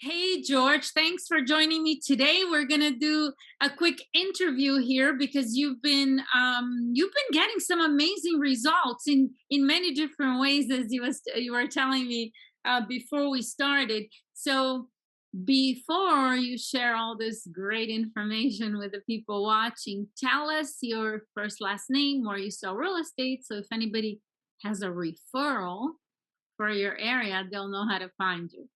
Hey, George, thanks for joining me today. We're going to do a quick interview here because you've been getting some amazing results in many different ways, as you were telling me before we started. So before you share all this great information with the people watching, tell us your first last name, where you sell real estate. So if anybody has a referral for your area, they'll know how to find you.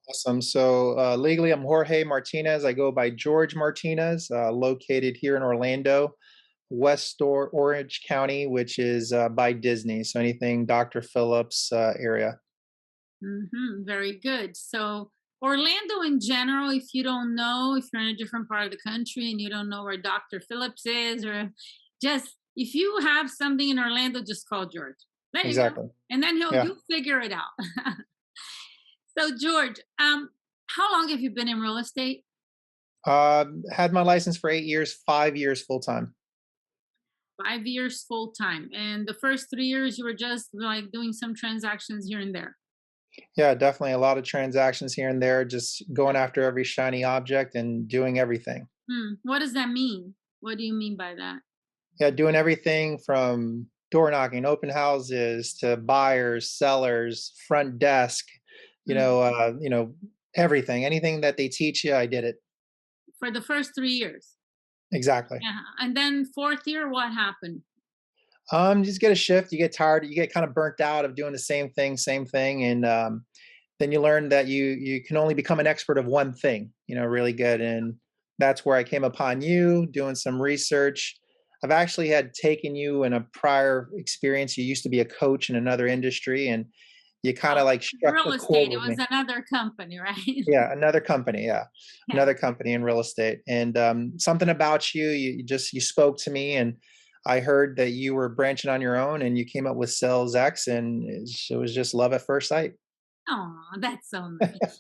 Awesome. So legally, I'm Jorge Martinez. I go by George Martinez, located here in Orlando, Orange County, which is by Disney. So anything Dr. Phillips area. Very good. So, Orlando in general, if you don't know, if you're in a different part of the country and you don't know where Dr. Phillips is, or just if you have something in Orlando, just call George. There you go. Exactly. And then Yeah. you'll figure it out. So, George, how long have you been in real estate? Had my license for 8 years, 5 years full time. 5 years full time. And the first 3 years, you were just like doing some transactions here and there. Yeah, definitely a lot of transactions here and there, just going after every shiny object and doing everything. What does that mean? What do you mean by that? Yeah, doing everything from door knocking, open houses to buyers, sellers, front desk, you Mm. know, uh, you know, everything. Anything that they teach you, I did it. For the first 3 years. Exactly. Yeah, and then fourth year, what happened? Just get a shift. You get tired. You get kind of burnt out of doing the same thing, and then you learn that you can only become an expert of one thing. Really good, and that's where I came upon you doing some research. I've actually had taken you in a prior experience. You used to be a coach in another industry, and you kind Oh, of like struck real a chord estate, it with was me. another company, right? Yeah, another company. Yeah, Yeah. another company in real estate, and something about you. You spoke to me, and I heard that you were branching on your own, and you came up with Sales X, and it was just love at first sight. Oh, that's so nice.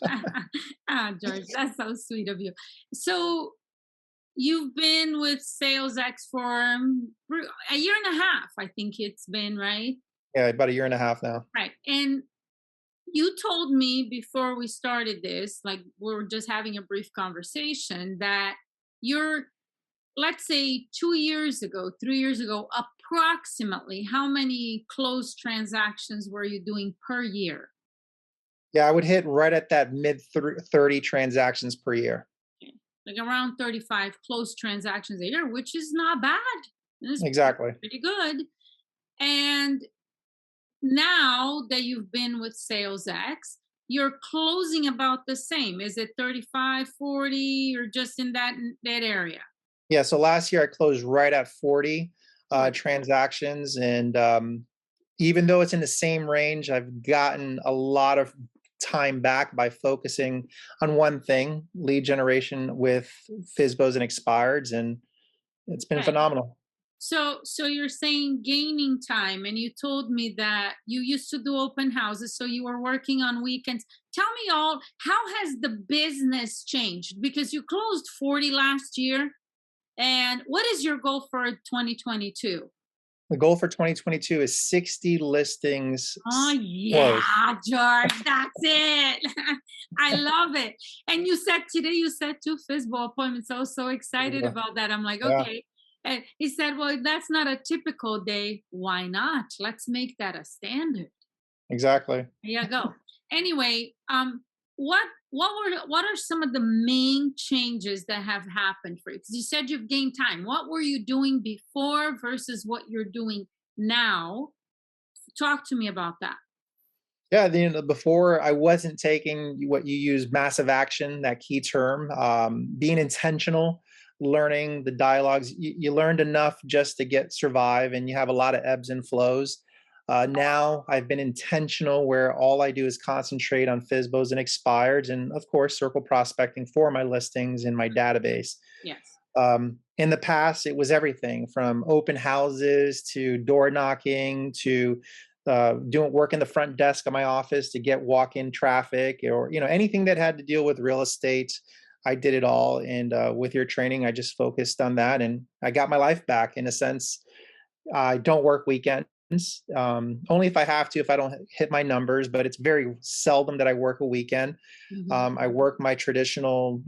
Ah, George, that's so sweet of you. So you've been with Sales X for a year and a half, I think it's been, right? Yeah, about a year and a half now. Right. And you told me before we started this, like we were just having a brief conversation, that you're, let's say, 2 years ago, 3 years ago, approximately how many closed transactions were you doing per year? Yeah, I would hit right at that mid 30 transactions per year. Okay. Like around 35 closed transactions a year, which is not bad. It's Exactly. pretty good. And now that you've been with SalesX, you're closing about the same. Is it 35, 40, or just in that area? Yeah, so last year I closed right at 40 40. transactions, and even though it's in the same range, I've gotten a lot of time back by focusing on one thing, lead generation with FISBOs and expireds, and it's been Okay. phenomenal. So you're saying gaining time, and you told me that you used to do open houses, so you were working on weekends. Tell me all, how has the business changed? Because you closed 40 last year, and what is your goal for 2022? The goal for 2022 is 60 listings Oh closed. yeah, George, that's it. I love it. And you said today you said two physical appointments. I was so excited Yeah, about that. I'm like, yeah, okay. And he said, well, that's not a typical day. Why not? Let's make that a standard. exactly. There you go. Anyway, what are some of the main changes that have happened for you? Because you said you've gained time. What were you doing before versus what you're doing now? Talk to me about that. Yeah, before I wasn't taking what you use massive action, that key term, being intentional, learning the dialogues. You learned enough just to get survive, and you have a lot of ebbs and flows. Now I've been intentional where all I do is concentrate on FISBOs and expireds, and of course, circle prospecting for my listings in my database. Yes. In the past, it was everything from open houses to door knocking to doing work in the front desk of my office to get walk-in traffic, or anything that had to deal with real estate. I did it all, and with your training, I just focused on that, and I got my life back in a sense. I don't work weekends. only if I have to, if I don't hit my numbers, but it's very seldom that I work a weekend. Mhm. I work my traditional,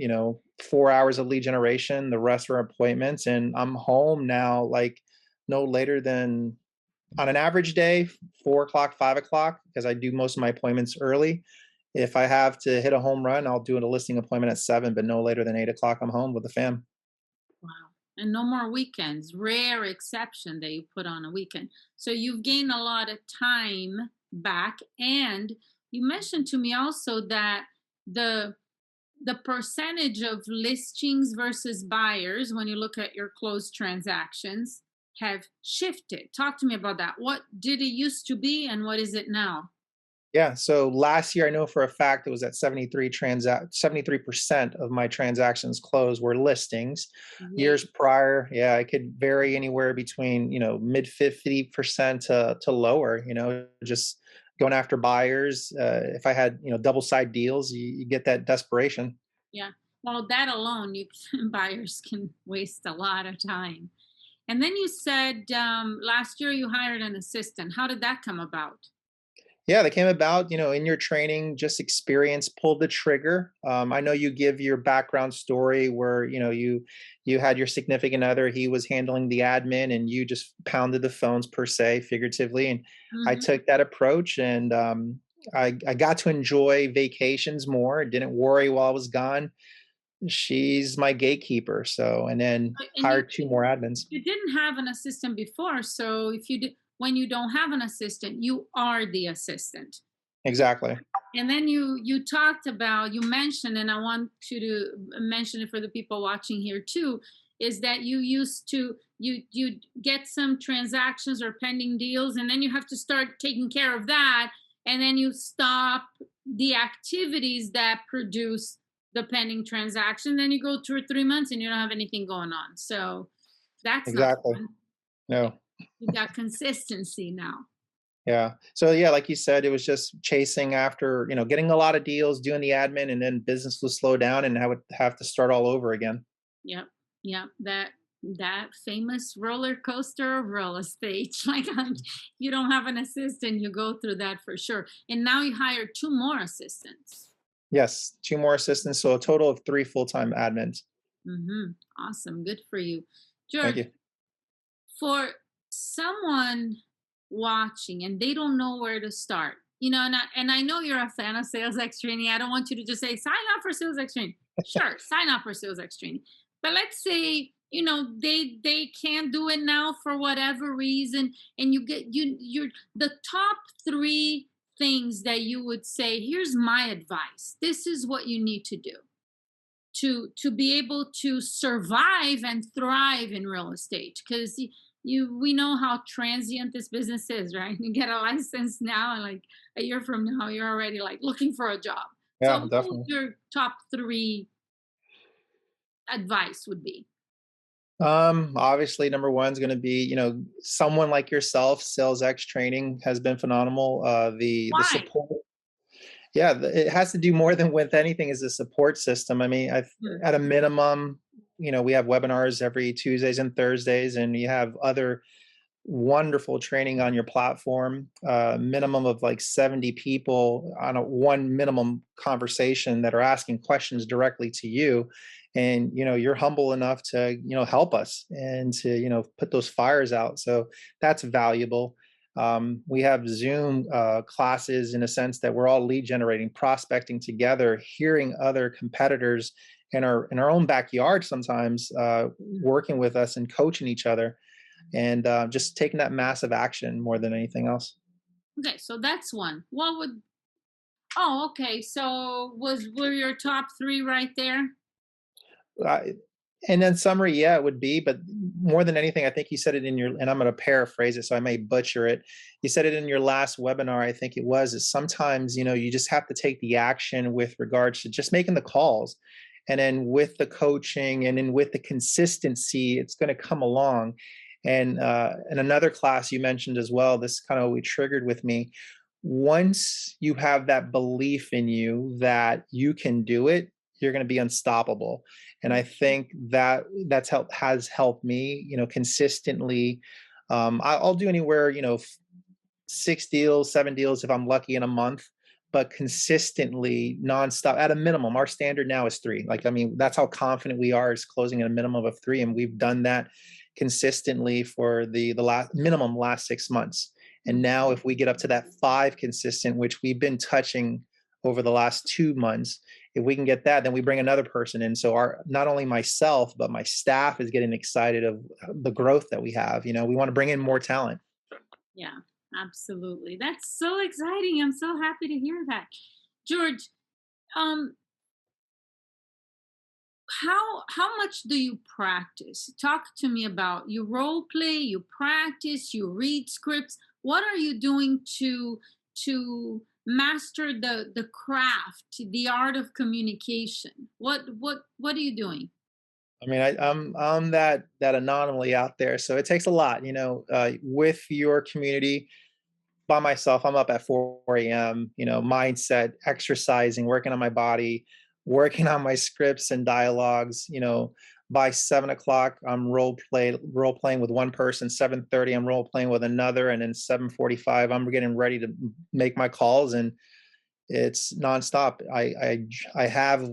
4 hours of lead generation, the rest are appointments, and I'm home now like no later than on an average day, 4 o'clock, 5 o'clock, because I do most of my appointments early. If I have to hit a home run, I'll do a listing appointment at 7, but no later than 8 o'clock. I'm home with the fam. Wow. And no more weekends. Rare exception that you put on a weekend. So you've gained a lot of time back. And you mentioned to me also that the the percentage of listings versus buyers when you look at your closed transactions have shifted. Talk to me about that. What did it used to be and what is it now? Yeah. So last year, I know for a fact it was at 73% of my transactions closed were listings. Years Yay. prior, yeah, it could vary anywhere between, mid 50% to lower, just going after buyers. If I had, double side deals, you get that desperation. Yeah. Well, that alone, buyers can waste a lot of time. And then you said last year you hired an assistant. How did that come about? Yeah, that came about, in your training, just experience pulled the trigger. I know you give your background story where, you had your significant other, he was handling the admin and you just pounded the phones per se, figuratively. And I Hmm. took that approach and I got to enjoy vacations more. Didn't worry while I was gone. She's my gatekeeper. So, and then And hired two more admins. you didn't have an assistant before, so if you did, when you don't have an assistant, you are the assistant. Exactly. And then you talked about, you mentioned, and I want you to mention it for the people watching here too, is that you used to you get some transactions or pending deals, and then you have to start taking care of that, and then you stop the activities that produce the pending transaction. Then you go 2 or 3 months and you don't have anything going on. So that's not Exactly. fun. No. You got consistency now. Yeah. So yeah, like you said, it was just chasing after, getting a lot of deals, doing the admin, and then business would slow down and I would have to start all over again. Yep. Yep. That famous roller coaster of real estate. Like you don't have an assistant, you go through that for sure. And now you hire two more assistants. Yes, two more assistants, so a total of three full-time admins. Awesome. Good for you. Thank George, you. for someone watching and they don't know where to start, and I know you're a fan of Sales X Training. I don't want you to just say sign up for Sales X Training. Sure, sign up for Sales X Training. But let's say they can't do it now for whatever reason, and you're the top three things that you would say. Here's my advice. This is what you need to do to be able to survive and thrive in real estate, because we know how transient this business is, right? You get a license now and like a year from now you're already like looking for a job. So Yeah, what would definitely. your top three advice would be? Obviously number one is going to be, someone like yourself. Sales X Training has been phenomenal. The Why? support. Yeah, it has to do more than with anything is the support system. I mean, Hmm. at a minimum, we have webinars every Tuesdays and Thursdays, and you have other wonderful training on your platform. Minimum of like 70 people on a one minimum conversation that are asking questions directly to you. And you're humble enough to help us and to put those fires out. So that's valuable. We have Zoom classes in a sense that we're all lead generating, prospecting together, hearing other competitors in our own backyard sometimes, working with us and coaching each other, and just taking that massive action more than anything else. Okay, so that's one. What would Oh, okay. So were your top three right there? I, and then summary, yeah, it would be, but more than anything, I think you said it in your, and I'm going to paraphrase it, so I may butcher it. You said it in your last webinar, I think it was, is sometimes, you just have to take the action with regards to just making the calls. And then with the coaching and then with the consistency, it's going to come along. And in another class you mentioned as well, this kind of we triggered with me. Once you have that belief in you that you can do it, you're going to be unstoppable. And I think that has helped me, consistently. I'll do anywhere, 6 deals, 7 deals if I'm lucky in a month, but consistently nonstop at a minimum. Our standard now is 3. Like, I mean, that's how confident we are is closing at a minimum of 3, and we've done that consistently for the last 6 months. And now if we get up to that 5 consistent, which we've been touching over the last 2 months, if we can get that, then we bring another person in. So our not only myself, but my staff is getting excited of the growth that we have. You know, we want to bring in more talent. Yeah, absolutely. That's so exciting. I'm so happy to hear that. George, um, how much do you practice? Talk to me about you role play, you practice, you read scripts. What are you doing to master the craft, the art of communication? What are you doing? I mean, I'm that anomaly out there, so it takes a lot, you know, with your community. By myself, I'm up at 4 a.m. You know, mindset, exercising, working on my body, working on my scripts and dialogues. You know, by 7 o'clock, I'm role playing with one person. 7:30, I'm role playing with another, and then 7:45, I'm getting ready to make my calls, and it's nonstop. I have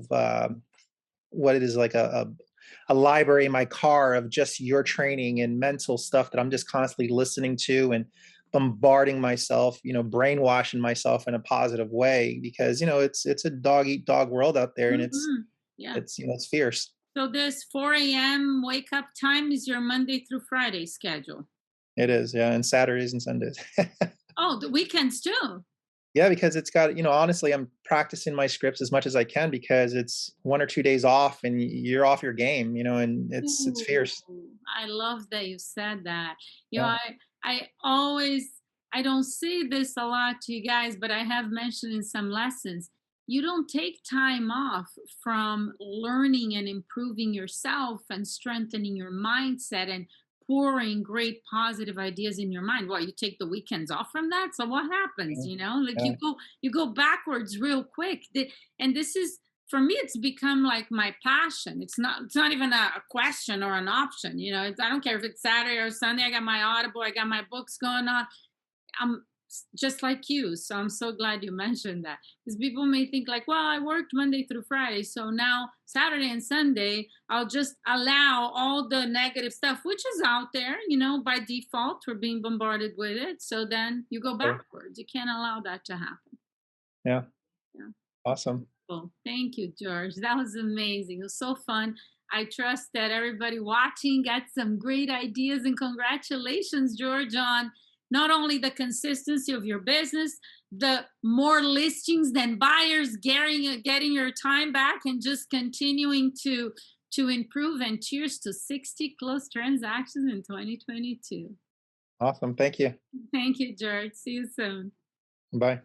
what it is like a library in my car of just your training and mental stuff that I'm just constantly listening to and bombarding myself, you know, brainwashing myself in a positive way because, you know, it's a dog eat dog world out there, and Mhm. Yeah. it's, you know, it's fierce. So this 4 a.m. wake up time is your Monday through Friday schedule. It is, yeah, and Saturdays and Sundays. Oh, the weekends too. Yeah, because it's got, you know, honestly, I'm practicing my scripts as much as I can because it's 1 or 2 days off and you're off your game, you know, and it's Ooh, fierce. I love that you said that. You know, Yeah. I always I don't say this a lot to you guys, but I have mentioned in some lessons. You don't take time off from learning and improving yourself and strengthening your mindset and pouring great positive ideas in your mind. Well, you take the weekends off from that. So what happens? Mhm. You know, like Yeah. you go backwards real quick. And this is for me it's become like my passion. It's not even a question or an option, you know. I don't care if it's Saturday or Sunday. I got my Audible, I got my books going on. I'm just like you, so I'm so glad you mentioned that because people may think like, well, I worked Monday through Friday, so now Saturday and Sunday I'll just allow all the negative stuff which is out there, you know, by default we're being bombarded with it, so then you go Sure. backwards. You can't allow that to happen. Yeah. Yeah. Awesome. Well, thank you, George. That was amazing. It was so fun. I trust that everybody watching got some great ideas, and congratulations, George, on not only the consistency of your business, the more listings than buyers, getting your time back, and just continuing to improve. And cheers to 60 closed transactions in 2022. Awesome. Thank you. Thank you, George. See you soon. Bye.